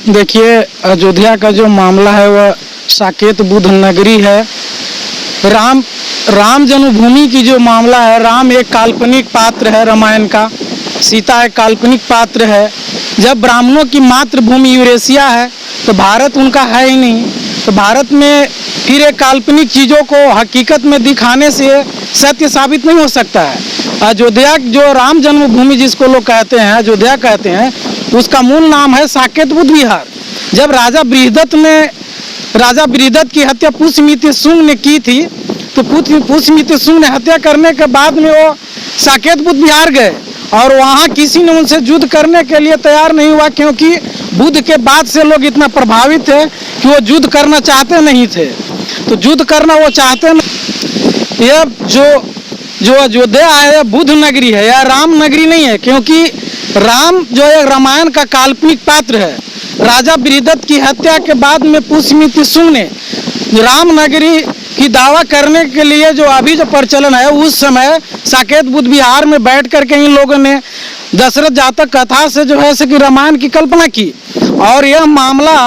देखिए, अयोध्या का जो मामला है वह साकेत बुद्ध नगरी है। राम जन्मभूमि की जो मामला है, राम एक काल्पनिक पात्र है रामायण का, सीता एक काल्पनिक पात्र है। जब ब्राह्मणों की मातृभूमि यूरेशिया है तो भारत उनका है ही नहीं, तो भारत में फिर एक काल्पनिक चीज़ों को हकीकत में दिखाने से सत्य साबित नहीं हो सकता है। अयोध्या जो राम जन्मभूमि जिसको लोग कहते हैं, अयोध्या कहते हैं, उसका मूल नाम है साकेत बुद्ध विहार। जब राजा बृहदत्त की हत्या पुष्यमित्र शुंग ने की थी, तो पुष्यमित्र शुंग ने हत्या करने के बाद में वो साकेत बुद्ध विहार गए और वहाँ किसी ने उनसे युद्ध करने के लिए तैयार नहीं हुआ, क्योंकि बुद्ध के बाद से लोग इतना प्रभावित थे कि वो युद्ध करना चाहते नहीं थे। तो युद्ध करना वो चाहते नहीं। यह जो अयोध्या है यह बुद्ध नगरी है, यह राम नगरी नहीं है, क्योंकि राम जो है रामायण का काल्पनिक पात्र है। राजा बृहदत्त की हत्या के बाद में पुष्यमित्र शुंग ने राम नगरी की दावा करने के लिए जो अभी जो प्रचलन है, उस समय साकेत बुद्ध विहार में बैठ करके इन लोगों ने दशरथ जातक कथा से जो है कि रामायण की कल्पना की। और यह मामला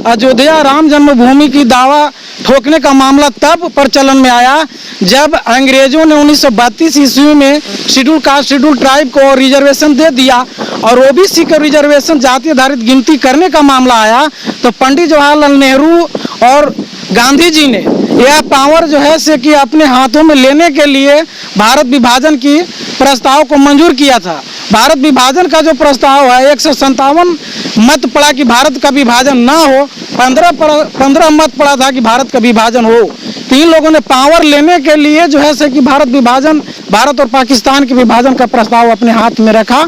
अयोध्या राम जन्मभूमि की दावा ठोकने का मामला तब प्रचलन में आया जब अंग्रेजों ने 1932 ईस्वी में शेड्यूल कास्ट शेड्यूल ट्राइब को रिजर्वेशन दे दिया और ओबीसी का रिजर्वेशन जाति आधारित गिनती करने का मामला आया। तो पंडित जवाहरलाल नेहरू और गांधी जी ने यह पावर जो है से कि अपने हाथों में लेने के लिए भारत विभाजन की प्रस्ताव को मंजूर किया था। भारत विभाजन का जो प्रस्ताव है 157 मत पड़ा कि भारत का विभाजन ना हो, 15 मत पड़ा था कि भारत का विभाजन हो। तो इन लोगों ने पावर लेने के लिए जो है से कि भारत और पाकिस्तान के विभाजन का प्रस्ताव अपने हाथ में रखा।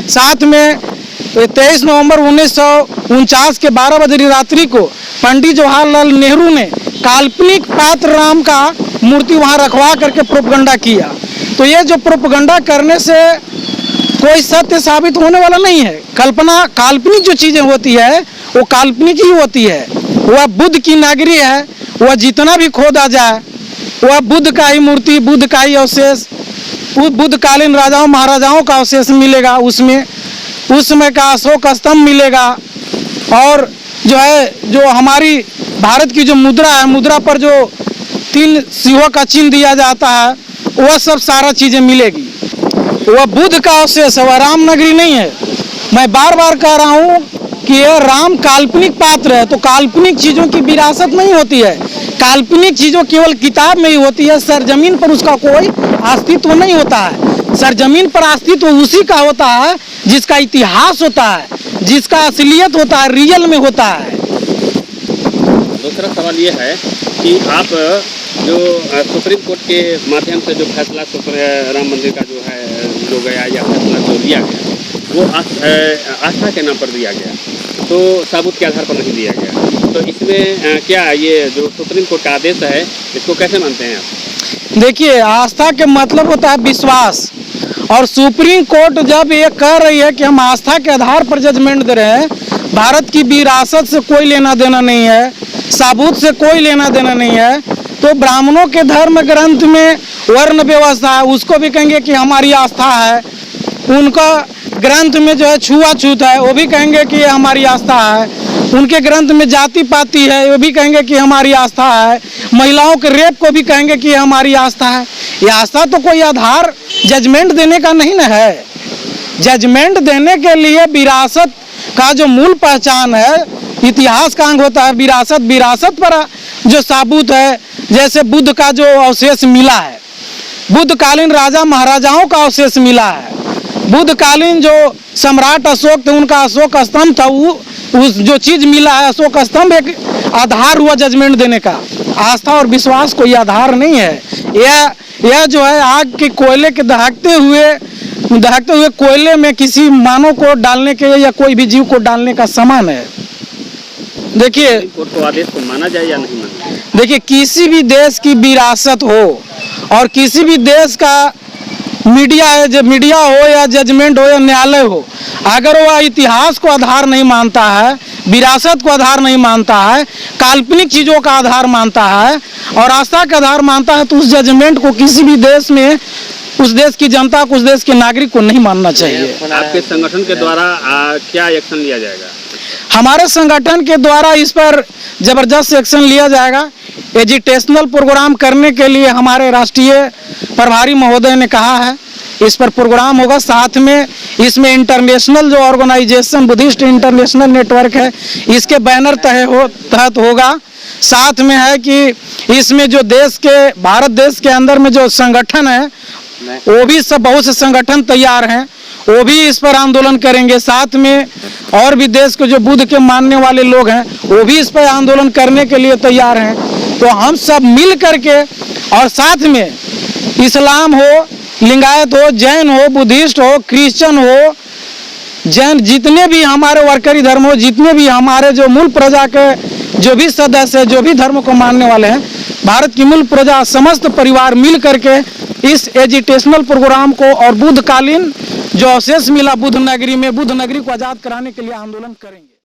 साथ में 23 नवंबर 1949 के 12 बजे रात्रि को पंडित जवाहरलाल नेहरू ने काल्पनिक पात्र राम का मूर्ति वहां रखवा करके प्रोपगंडा किया। तो ये जो प्रोपगंडा करने से कोई सत्य साबित होने वाला नहीं है। काल्पनिक जो चीजें होती है वो काल्पनिक ही होती है। वह बुद्ध की नगरी है, वह जितना भी खोदा जाए वह बुद्ध का ही मूर्ति, बुद्ध का ही अवशेष, बुद्ध कालीन राजाओं महाराजाओं का अवशेष मिलेगा उसमें, उस समय का अशोक स्तंभ मिलेगा। और जो हमारी भारत की जो मुद्रा है, मुद्रा पर जो 3 सिंहों का चिन्ह दिया जाता है, वह सब सारा चीजें मिलेगी। वह बुद्ध का अवशेष है, वह राम नगरी नहीं है। मैं बार बार कह रहा हूँ कि यह राम काल्पनिक पात्र है। तो काल्पनिक चीजों की विरासत नहीं होती है, काल्पनिक चीजों केवल किताब में ही होती है। सरजमीन पर उसका कोई अस्तित्व नहीं होता है। सरजमीन पर अस्तित्व उसी का होता है जिसका इतिहास होता है, जिसका असलियत होता है, रियल में होता है। दूसरा सवाल ये है कि आप जो सुप्रीम कोर्ट के माध्यम से जो फैसला राम मंदिर का जो है जो गया या फैसला जो दिया गया, वो आस्था के नाम पर दिया गया, तो सबूत के आधार पर नहीं दिया गया। तो इसमें क्या ये जो सुप्रीम कोर्ट का आदेश है, इसको कैसे मानते हैं आप? देखिए, आस्था के मतलब होता है विश्वास, और सुप्रीम कोर्ट जब ये कह रही है कि हम आस्था के आधार पर जजमेंट दे रहे हैं, भारत की विरासत से कोई लेना देना नहीं है, सबूत से कोई लेना देना नहीं है, तो ब्राह्मणों के धर्म ग्रंथ में वर्ण व्यवस्था है, उसको भी कहेंगे कि हमारी आस्था है। उनका ग्रंथ में जो है छुआछूत है, वो भी कहेंगे कि ये हमारी आस्था है। उनके ग्रंथ में जाति पाति है, वो भी कहेंगे कि हमारी आस्था है। महिलाओं के रेप को भी कहेंगे कि हमारी आस्था है। ये आस्था तो कोई आधार जजमेंट देने का नहीं ना है। जजमेंट देने के लिए विरासत का जो मूल पहचान है, इतिहास का अंग होता है विरासत। विरासत पर जो सबूत है, जैसे बुद्ध का जो अवशेष मिला है, बुद्ध कालीन राजा महाराजाओं का अवशेष मिला है, बुद्ध कालीन जो सम्राट अशोक थे उनका अशोक स्तंभ था, उस जो चीज मिला है अशोक स्तंभ एक आधार हुआ जजमेंट देने का। आस्था और विश्वास कोई आधार नहीं है। यह जो है आग के कोयले के दहकते हुए कोयले में किसी मानव को डालने के या कोई भी जीव को डालने का समान है। देखिए, कोर्ट को आदेश को माना जाए या नहीं माना जाए? देखिए, किसी भी देश की विरासत हो और किसी भी देश का मीडिया हो या जजमेंट हो या न्यायालय हो, अगर वह इतिहास को आधार नहीं मानता है, विरासत को आधार नहीं मानता है, काल्पनिक चीज़ों का आधार मानता है और आस्था का आधार मानता है, तो उस जजमेंट को किसी भी देश में उस देश की जनता को, उस देश के नागरिक को नहीं मानना चाहिए। आपके संगठन के द्वारा क्या एक्शन लिया जाएगा? हमारे संगठन के द्वारा इस पर जबरदस्त एक्शन लिया जाएगा। एजुटेशनल प्रोग्राम करने के लिए हमारे राष्ट्रीय प्रभारी महोदय ने कहा है, इस पर प्रोग्राम होगा। साथ में इसमें इंटरनेशनल जो ऑर्गेनाइजेशन बुद्धिस्ट इंटरनेशनल नेटवर्क है, इसके बैनर तहत होगा। साथ में है कि इसमें जो देश के भारत देश के अंदर में जो संगठन है वो भी सब बहुत से संगठन तैयार हैं, वो भी इस पर आंदोलन करेंगे। साथ में और भी देश के जो बुद्ध के मानने वाले लोग हैं वो भी इस पर आंदोलन करने के लिए तैयार हैं। तो हम सब मिल करके और साथ में इस्लाम हो, लिंगायत हो, जैन हो, बुद्धिस्ट हो, क्रिश्चियन हो, जैन जितने भी हमारे वर्करी धर्म हो, जितने भी हमारे जो मूल प्रजा के जो भी सदस्य जो भी धर्म को मानने वाले हैं, भारत की मूल प्रजा समस्त परिवार मिल करके इस एजुटेशनल प्रोग्राम को और बुद्धकालीन जो अवशेष मिला बुद्ध नगरी में, बुद्ध नगरी को आज़ाद कराने के लिए आंदोलन करेंगे।